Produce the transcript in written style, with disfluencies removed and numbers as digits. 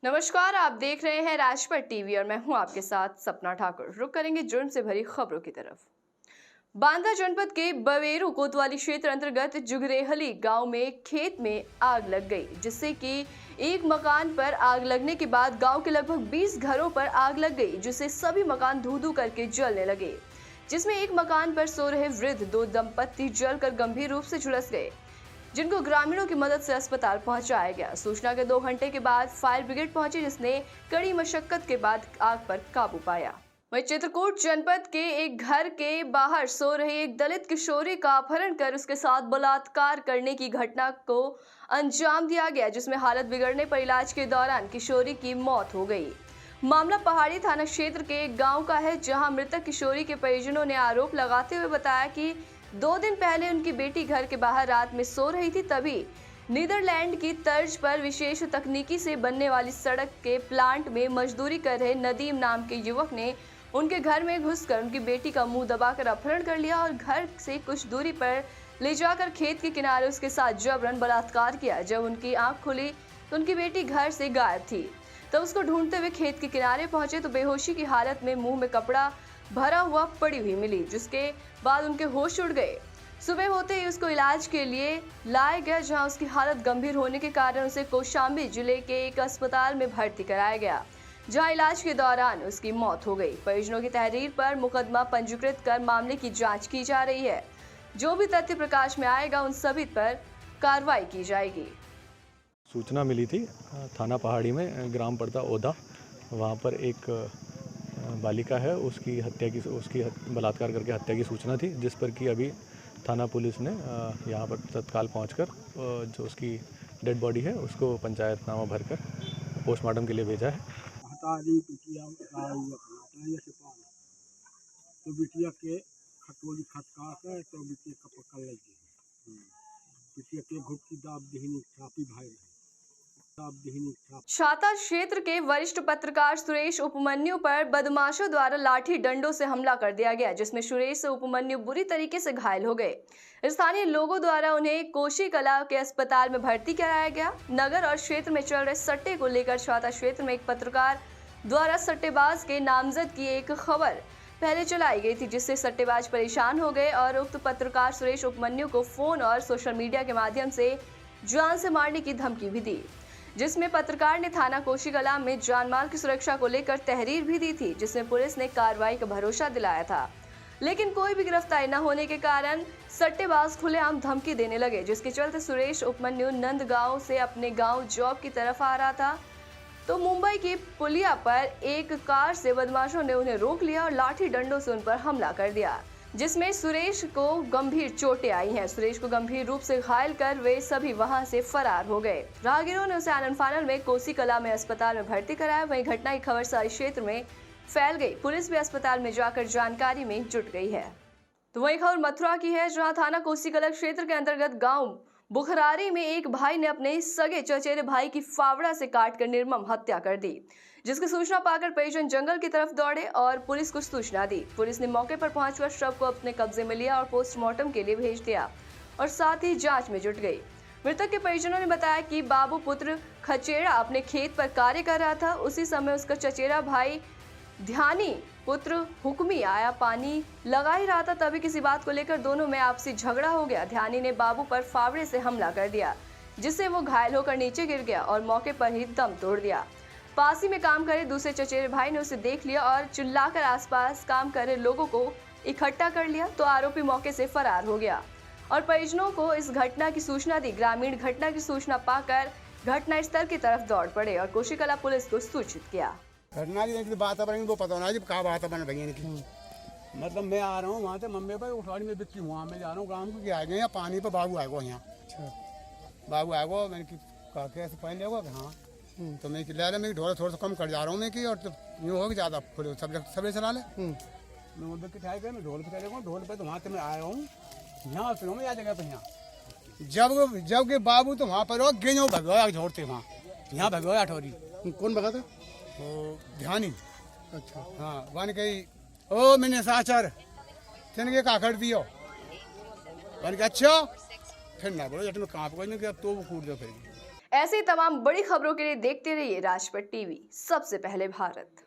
नमस्कार, आप देख रहे हैं राजपट टीवी और मैं हूं आपके साथ सपना ठाकुर। रुक करेंगे जुर्म से भरी खबरों की तरफ। बांदा जनपद के बवेरू कोतवाली क्षेत्र अंतर्गत जुगरेहली गांव में खेत में आग लग गई, जिससे कि एक मकान पर आग लगने के बाद गांव के लगभग 20 घरों पर आग लग गई, जिससे सभी मकान धू धू करके जलने लगे। जिसमें एक मकान पर सो रहे वृद्ध दो दंपत्ति जलकर गंभीर रूप से झुलस गए, जिनको ग्रामीणों की मदद से अस्पताल पहुंचाया गया। सूचना के 2 घंटे के बाद फायर ब्रिगेड पहुंची, जिसने कड़ी मशक्कत के बाद आग पर काबू पाया। वहीं चित्रकूट जनपद के एक घर के बाहर सो रहे एक दलित किशोरी का अपहरण कर उसके साथ बलात्कार करने की घटना को अंजाम दिया गया, जिसमें हालत बिगड़ने पर इलाज के दौरान किशोरी की मौत हो गई। मामला पहाड़ी थाना क्षेत्र के एक गांव का है, जहां मृतक किशोरी के परिजनों ने आरोप लगाते हुए बताया कि 2 दिन पहले उनकी बेटी घर के बाहर रात में सो रही थी, तभी नीदरलैंड की तर्ज पर विशेष तकनीकी से बनने वाली सड़क के प्लांट में मजदूरी कर रहे नदीम नाम के युवक ने उनके घर में घुसकर उनकी बेटी का मुंह दबाकर अपहरण कर लिया और घर से कुछ दूरी पर ले जाकर खेत के किनारे उसके साथ जबरन बलात्कार किया। जब उनकी आंख खुली तो उनकी बेटी घर से गायब थी। तब उसको ढूंढते हुए खेत के किनारे पहुंचे तो बेहोशी की हालत में मुंह में कपड़ा भरा हुआ पड़ी हुई मिली, जिसके बाद उनके होश उड़ गए। सुबह होते ही उसको इलाज के लिए लाया गया, जहां उसकी हालत गंभीर होने के कारण उसे कौशाम्बी जिले के एक अस्पताल में भर्ती कराया गया, जहां इलाज के दौरान उसकी मौत हो गई। परिजनों की तहरीर पर मुकदमा पंजीकृत कर मामले की जांच की जा रही है। जो भी तथ्य प्रकाश में आएगा उन सभी पर कार्रवाई की जाएगी। सूचना मिली थी थाना पहाड़ी में, ग्राम पड़ता ओदा, वहाँ पर एक बालिका है, उसकी बलात्कार करके हत्या की सूचना थी, जिस पर कि अभी थाना पुलिस ने यहाँ पर तत्काल पहुंचकर जो उसकी डेड बॉडी है उसको पंचायतनामा भरकर पोस्टमार्टम के लिए भेजा है। तो बिटिया के खटोली खटका के तो बिटिया का पकड़ लगी, बिटिया के घुट की दाब दहीनी छापी भाई छाता क्षेत्र के वरिष्ठ पत्रकार सुरेश उपमन्यु पर बदमाशों द्वारा लाठी डंडों से हमला कर दिया गया, जिसमें सुरेश उपमन्यु बुरी तरीके से घायल हो गए। स्थानीय लोगों द्वारा उन्हें कोशी कला के अस्पताल में भर्ती कराया गया। नगर और क्षेत्र में चल रहे सट्टे को लेकर छाता क्षेत्र में एक पत्रकार द्वारा सट्टेबाज के नामजद की एक खबर पहले चलाई गई थी, जिससे सट्टेबाज परेशान हो गए और उक्त पत्रकार सुरेश उपमन्यु को फोन और सोशल मीडिया के माध्यम से जान से मारने की धमकी भी दी, जिसमें पत्रकार ने थाना कोशीकला में जानमाल की सुरक्षा को लेकर तहरीर भी दी थी, जिसमें पुलिस ने कार्रवाई का भरोसा दिलाया था। लेकिन कोई भी गिरफ्तारी न होने के कारण सट्टेबाज खुलेआम धमकी देने लगे, जिसके चलते सुरेश उपमन्यु नंदगांव से अपने गांव जॉब की तरफ आ रहा था, तो मुंबई की पुलिया पर एक कार से बदमाशों ने उन्हें रोक लिया और लाठी डंडों से उन पर हमला कर दिया, जिसमें सुरेश को गंभीर चोटें आई हैं। सुरेश को गंभीर रूप से घायल कर वे सभी वहां से फरार हो गए। राहगीरों ने उसे आनन फानन में कोसी कला में अस्पताल में भर्ती कराया। वहीं घटना की खबर सारे क्षेत्र में फैल गई। पुलिस भी अस्पताल में जाकर जानकारी में जुट गई है। तो वही खबर मथुरा की है, जहाँ थाना कोसी कला क्षेत्र के अंतर्गत गाँव बुखरारी में एक भाई ने अपने सगे चचेरे भाई की फावड़ा से काटकर निर्मम हत्या कर दी, जिसकी सूचना पाकर परिजन जंगल की तरफ दौड़े और पुलिस को सूचना दी। पुलिस ने मौके पर पहुंचकर शव को अपने कब्जे में लिया और पोस्टमार्टम के लिए भेज दिया और साथ ही जांच में जुट गई। मृतक के परिजनों ने बताया कि बाबू पुत्र खचेड़ा अपने खेत पर कार्य कर रहा था। उसी समय उसका चचेरा भाई ध्यानी पुत्र हुक्मी आया पानी लगा ही रहा था, तभी किसी बात को लेकर दोनों में आपसी झगड़ा हो गया। ध्यानी ने बाबू पर फावड़े से हमला कर दिया, जिससे वो घायल होकर नीचे गिर गया और मौके पर ही दम तोड़ दिया। पास ही में काम करे दूसरे चचेरे भाई ने उसे देख लिया और चिल्लाकर आसपास काम कर रहे लोगों को इकट्ठा कर लिया, तो आरोपी मौके से फरार हो गया और परिजनों को इस घटना की सूचना दी। ग्रामीण घटना की सूचना पाकर घटनास्थल की तरफ दौड़ पड़े और कोशीकला पुलिस को सूचित किया। घटना की वातावरण वो पता होना कहा वातावरण भैया की, मतलब मैं आ रहा हूँ वहाँ से मम्मी पर उठाड़ी में बिकती हुआ, मैं जा रहा हूँ गाँव को आ गए पानी पर बाबू आएगो यहाँ। बाबू आएगो मैंने कहा कैसे पहन लेगा कि हाँ, तो मैं ले मैं थोड़ा सा कम कर जा रहा हूँ मैं कि, और तो यूँ हो कि ज़्यादा सबले चला ले। मैं उधर के ठाई कर मैं ढोल पे चलेगा, ढोल पे तो वहाँ से मैं आया हूँ यहाँ फिर मैं आ जाएगा तो यहाँ जब के बाबू तो वहाँ पर गेंजो भगवाया छोड़ते वहाँ, यहाँ भगवाया ठोरी। कौन भगा था? ध्यानी। अच्छा हाँ, वन कही ओ मैंने साचर थिन के काखड़ दियो, वन के अच्छा फिर ना बोलो जट में कांप कोई नहीं कि अब तो वो कूद दो फिर। ऐसी तमाम बड़ी खबरों के लिए देखते रहिए राजपट टीवी, सबसे पहले भारत।